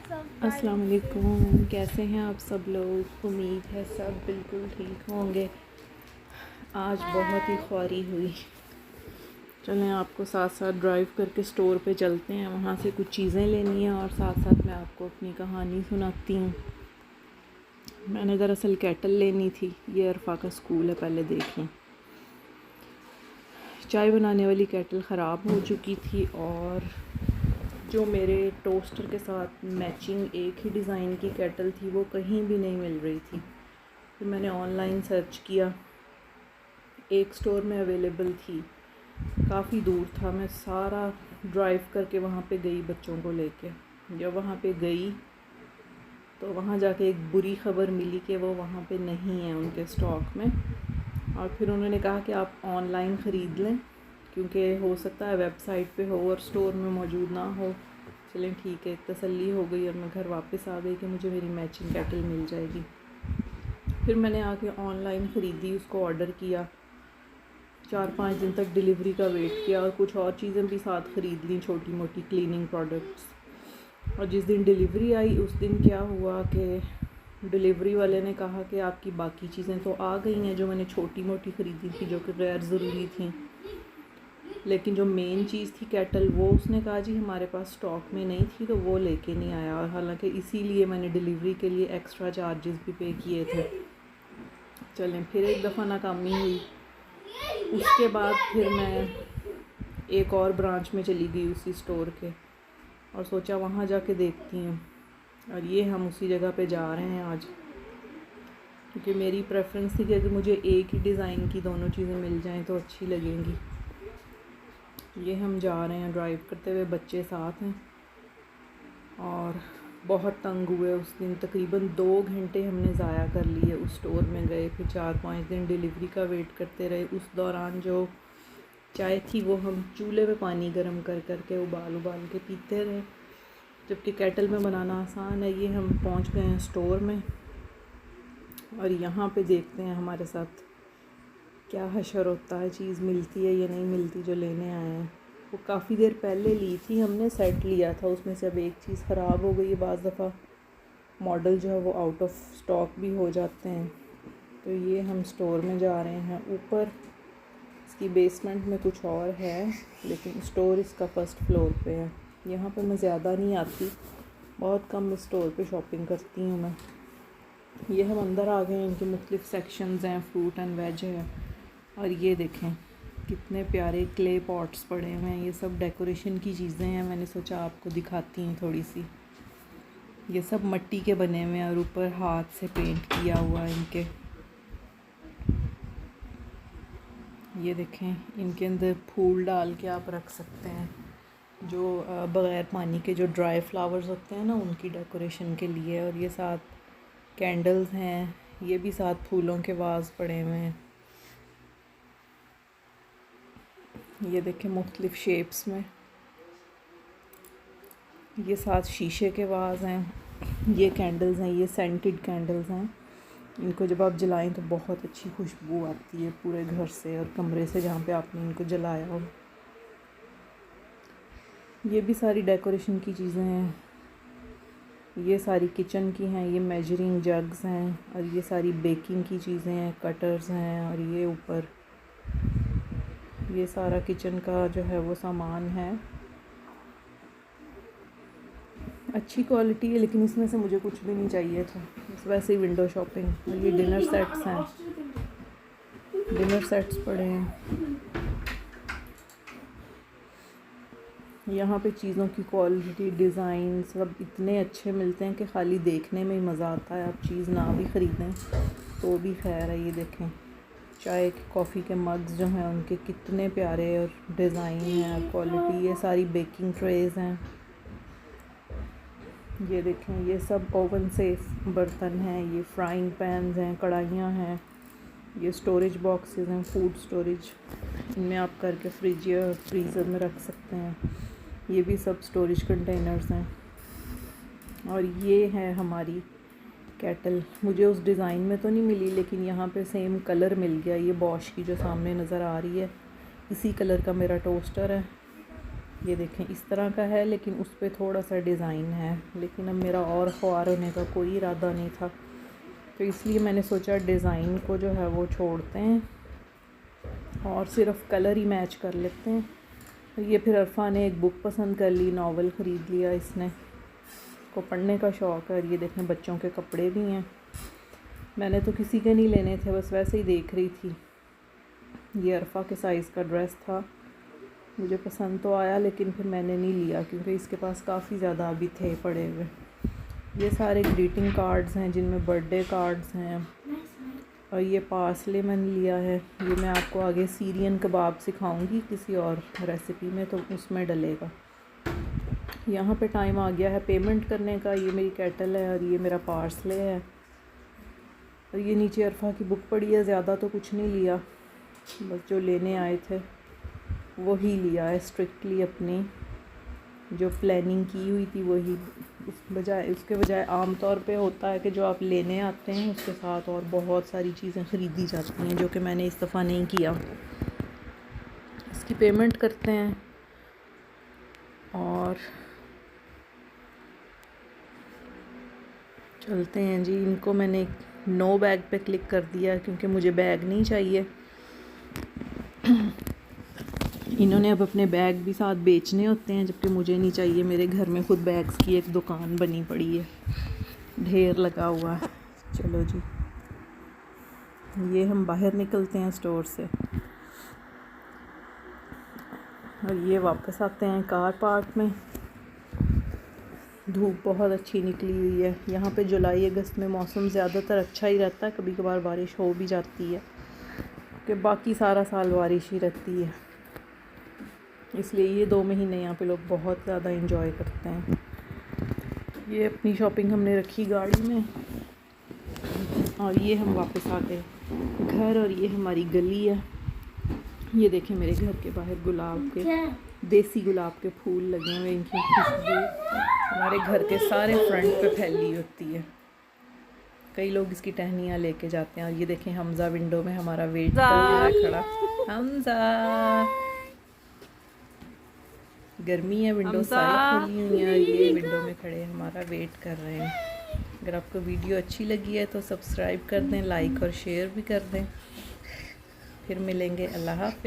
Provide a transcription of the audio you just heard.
अस्सलाम वालेकुम, कैसे हैं आप सब लोग। उम्मीद है सब बिल्कुल ठीक होंगे। आज बहुत ही ख्वारी हुई। चलें आपको साथ साथ ड्राइव करके स्टोर पे चलते हैं, वहाँ से कुछ चीज़ें लेनी हैं और साथ साथ मैं आपको अपनी कहानी सुनाती हूँ। मैंने दरअसल केटल लेनी थी, ये अरफा का स्कूल है, पहले देख लें। चाय बनाने वाली केटल ख़राब हो चुकी थी और जो मेरे टोस्टर के साथ मैचिंग एक ही डिज़ाइन की केटल थी वो कहीं भी नहीं मिल रही थी। फिर मैंने ऑनलाइन सर्च किया, एक स्टोर में अवेलेबल थी, काफ़ी दूर था। मैं सारा ड्राइव करके वहाँ पे गई बच्चों को लेके। जब वहाँ पे गई तो वहाँ जाके एक बुरी ख़बर मिली कि वो वहाँ पे नहीं है उनके स्टॉक में। और फिर उन्होंने कहा कि आप ऑनलाइन ख़रीद लें, क्योंकि हो सकता है वेबसाइट पे हो और स्टोर में मौजूद ना हो। चलें ठीक है, तसल्ली हो गई और मैं घर वापस आ गई कि मुझे मेरी मैचिंग केटल मिल जाएगी। फिर मैंने आके ऑनलाइन ख़रीदी, उसको ऑर्डर किया, 4-5 दिन तक डिलीवरी का वेट किया और कुछ और चीज़ें भी साथ ख़रीद ली, छोटी मोटी क्लीनिंग प्रोडक्ट्स। और जिस दिन डिलीवरी आई उस दिन क्या हुआ कि डिलीवरी वाले ने कहा कि आपकी बाकी चीज़ें तो आ गई हैं जो मैंने छोटी मोटी ख़रीदी थी, जो कि गैर ज़रूरी थी, लेकिन जो मेन चीज़ थी केटल वो उसने कहा जी हमारे पास स्टॉक में नहीं थी, तो वो लेके नहीं आया। और हालांकि इसीलिए मैंने डिलीवरी के लिए एक्स्ट्रा चार्जेस भी पे किए थे। चलें, फिर एक दफ़ा नाकामी हुई। उसके बाद फिर मैं एक और ब्रांच में चली गई उसी स्टोर के और सोचा वहाँ जाके देखती हूँ। और ये हम उसी जगह पे जा रहे हैं आज, क्योंकि मेरी प्रेफरेंस थी कि अगर मुझे एक ही डिज़ाइन की दोनों चीज़ें मिल जाएं तो अच्छी लगेंगी। ये हम जा रहे हैं ड्राइव करते हुए, बच्चे साथ हैं और बहुत तंग हुए उस दिन। तकरीबन 2 घंटे हमने ज़ाया कर लिए उस स्टोर में गए, फिर 4-5 दिन डिलीवरी का वेट करते रहे। उस दौरान जो चाय थी वो हम चूल्हे पे पानी गर्म कर के उबाल के पीते रहे, जबकि केटल में बनाना आसान है। ये हम पहुंच गए हैं स्टोर में और यहाँ पे देखते हैं हमारे साथ क्या हशर होता है, चीज़ मिलती है या नहीं मिलती जो लेने आए हैं। वो काफ़ी देर पहले ली थी हमने, सेट लिया था, उसमें से अब एक चीज़ ख़राब हो गई है। बाज़ दफ़ा मॉडल जो है वो आउट ऑफ स्टॉक भी हो जाते हैं। तो ये हम स्टोर में जा रहे हैं। ऊपर इसकी बेसमेंट में कुछ और है, लेकिन स्टोर इसका फ़र्स्ट फ्लोर पे है। यहाँ पे मैं ज़्यादा नहीं आती, बहुत कम इस स्टोर पे शॉपिंग करती हूँ मैं। ये हम अंदर आ गए हैं, इनके मुख्तलिफ़ सेक्शंस हैं, फ्रूट एंड वेज है। और ये देखें कितने प्यारे क्ले पॉट्स पड़े हुए हैं, ये सब डेकोरेशन की चीज़ें हैं। मैंने सोचा आपको दिखाती हूँ थोड़ी सी। ये सब मिट्टी के बने हुए हैं और ऊपर हाथ से पेंट किया हुआ है इनके। ये देखें, इनके अंदर फूल डाल के आप रख सकते हैं, जो बग़ैर पानी के जो ड्राई फ्लावर्स होते हैं ना, उनकी डेकोरेशन के लिए। और ये साथ कैंडल्स हैं, ये भी साथ फूलों के वाज पड़े हुए हैं। ये देखें मुख्तलिफ़ शेप्स में, ये साथ शीशे के वाज हैं। ये कैंडल्स हैं, ये सेंटेड कैंडल्स हैं। इनको जब आप जलाएं तो बहुत अच्छी खुशबू आती है पूरे घर से और कमरे से जहाँ पे आपने इनको जलाया हो। ये भी सारी डेकोरेशन की चीज़ें हैं, ये सारी किचन की हैं। ये मेजरिंग जग्स हैं और ये सारी बेकिंग की चीज़ें हैं, कटर्स हैं। और ये ऊपर ये सारा किचन का जो है वो सामान है, अच्छी क्वालिटी है, लेकिन इसमें से मुझे कुछ भी नहीं चाहिए था, बस वैसे ही विंडो शॉपिंग। और ये डिनर सेट्स हैं, डिनर सेट्स पड़े हैं। यहाँ पे चीज़ों की क्वालिटी, डिज़ाइन सब इतने अच्छे मिलते हैं कि ख़ाली देखने में ही मज़ा आता है। आप चीज़ ना भी ख़रीदें तो भी खैर है। ये देखें चाय कॉफ़ी के मग्स जो हैं उनके कितने प्यारे और डिज़ाइन हैं, क्वालिटी। ये सारी बेकिंग ट्रेज़ हैं। ये देखें, ये सब ओवन सेफ बर्तन हैं। ये फ्राइंग पैन्स हैं, कढ़ाइयाँ हैं। ये स्टोरेज बॉक्सेस हैं, फूड स्टोरेज, इनमें आप करके फ्रिज या फ्रीज़र में रख सकते हैं। ये भी सब स्टोरेज कंटेनर्स हैं। और ये है हमारी केटल। मुझे उस डिज़ाइन में तो नहीं मिली, लेकिन यहाँ पे सेम कलर मिल गया। ये बॉश की जो सामने नज़र आ रही है, इसी कलर का मेरा टोस्टर है। ये देखें इस तरह का है, लेकिन उस पर थोड़ा सा डिज़ाइन है, लेकिन अब मेरा और ख्वार होने का कोई इरादा नहीं था, तो इसलिए मैंने सोचा डिज़ाइन को जो है वो छोड़ते हैं और सिर्फ कलर ही मैच कर लेते हैं। तो ये फिर अरफा ने एक बुक पसंद कर ली, नावल ख़रीद लिया इसने, को पढ़ने का शौक़ है। ये देखें बच्चों के कपड़े भी हैं, मैंने तो किसी के नहीं लेने थे, बस वैसे ही देख रही थी। ये अरफा के साइज़ का ड्रेस था, मुझे पसंद तो आया लेकिन फिर मैंने नहीं लिया क्योंकि इसके पास काफ़ी ज़्यादा अभी थे पड़े हुए। ये सारे ग्रीटिंग कार्ड्स हैं जिनमें बर्थडे कार्ड्स हैं, और ये पार्सले मैंने लिया है। ये मैं आपको आगे सीरियन कबाब सिखाऊंगी किसी और रेसिपी में, तो उसमें डलेगा। यहाँ पे टाइम आ गया है पेमेंट करने का। ये मेरी केटल है और ये मेरा पार्सले है, और ये नीचे अरफा की बुक पड़ी है। ज़्यादा तो कुछ नहीं लिया, बस जो लेने आए थे वही लिया है। स्ट्रिक्टली अपनी जो प्लानिंग की हुई थी वही, उसके बजाय आम तौर पे होता है कि जो आप लेने आते हैं उसके साथ और बहुत सारी चीज़ें ख़रीदी जाती हैं, जो कि मैंने इस दफ़ा नहीं किया। इसकी पेमेंट करते हैं और चलते हैं जी। इनको मैंने नो बैग पे क्लिक कर दिया क्योंकि मुझे बैग नहीं चाहिए। इन्होंने अब अपने बैग भी साथ बेचने होते हैं, जबकि मुझे नहीं चाहिए। मेरे घर में खुद बैग्स की एक दुकान बनी पड़ी है, ढेर लगा हुआ है। चलो जी, ये हम बाहर निकलते हैं स्टोर से और ये वापस आते हैं कार पार्क में। धूप बहुत अच्छी निकली हुई है। यहाँ पे जुलाई अगस्त में मौसम ज़्यादातर अच्छा ही रहता है, कभी कभार बारिश हो भी जाती है, कि बाकी सारा साल बारिश ही रहती है। इसलिए ये 2 महीने यहाँ पे लोग बहुत ज़्यादा इंजॉय करते हैं। ये अपनी शॉपिंग हमने रखी गाड़ी में और ये हम वापस आ गए घर, और ये हमारी गली है। ये देखें मेरे घर के बाहर गुलाब के, देसी गुलाब के फूल लगे हुए। इनकी खुशबू हमारे घर के सारे फ्रंट पे फैली होती है। कई लोग इसकी टहनियाँ लेके जाते हैं। और ये देखें हमज़ा विंडो में हमारा वेट कर रहा है खड़ा। हमज़ा, गर्मी है, विंडो सारी खुली हुई है, ये विंडो में खड़े हमारा वेट कर रहे हैं। अगर आपको वीडियो अच्छी लगी है तो सब्सक्राइब कर दें, लाइक और शेयर भी कर दें। फिर मिलेंगे। अल्लाह हाफ़िज़।